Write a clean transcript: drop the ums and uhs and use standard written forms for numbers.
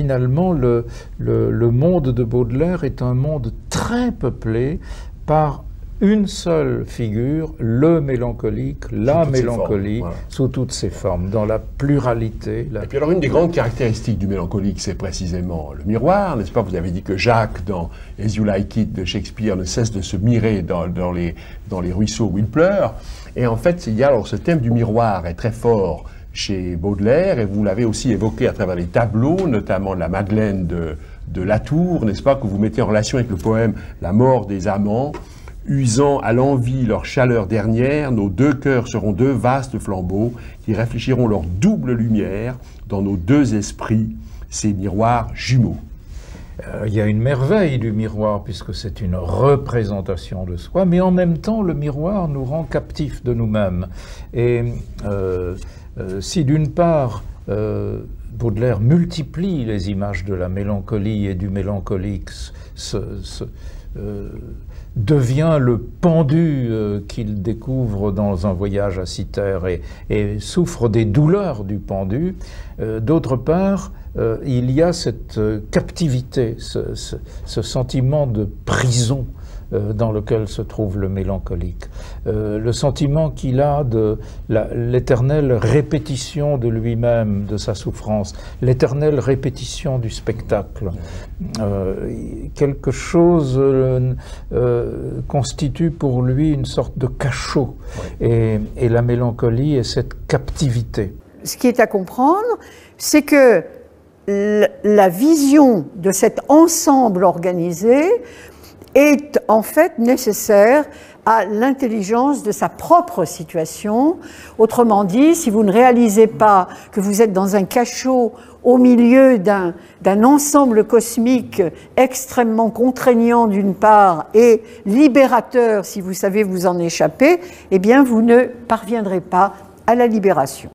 finalement, le monde de Baudelaire est un monde très peuplé par une seule figure, le mélancolique, la mélancolie, voilà, sous toutes ses formes, dans la pluralité. Et puis alors, une des grandes caractéristiques du mélancolique, c'est précisément le miroir, n'est-ce pas? Vous avez dit que Jacques, dans As You Like It de Shakespeare, ne cesse de se mirer dans les ruisseaux où il pleure. Et en fait, il y a alors ce thème du miroir est très fort chez Baudelaire, et vous l'avez aussi évoqué à travers les tableaux, notamment de la Madeleine de Latour, n'est-ce pas, que vous mettez en relation avec le poème La mort des amants. Usant à l'envie leur chaleur dernière, nos deux cœurs seront deux vastes flambeaux qui réfléchiront leur double lumière dans nos deux esprits, ces miroirs jumeaux. Il y a une merveille du miroir puisque c'est une représentation de soi, mais en même temps le miroir nous rend captifs de nous-mêmes. Et si d'une part Baudelaire multiplie les images de la mélancolie et du mélancolique, devient le pendu qu'il découvre dans un voyage à Cythère et souffre des douleurs du pendu. D'autre part, il y a cette captivité, ce sentiment de prison dans lequel se trouve le mélancolique. Le sentiment qu'il a de l'éternelle répétition de lui-même, de sa souffrance, l'éternelle répétition du spectacle. Quelque chose constitue pour lui une sorte de cachot. Et la mélancolie est cette captivité. Ce qui est à comprendre, c'est que la vision de cet ensemble organisé est en fait nécessaire à l'intelligence de sa propre situation. Autrement dit, si vous ne réalisez pas que vous êtes dans un cachot au milieu d'un ensemble cosmique extrêmement contraignant d'une part et libérateur si vous savez vous en échapper, eh bien vous ne parviendrez pas à la libération.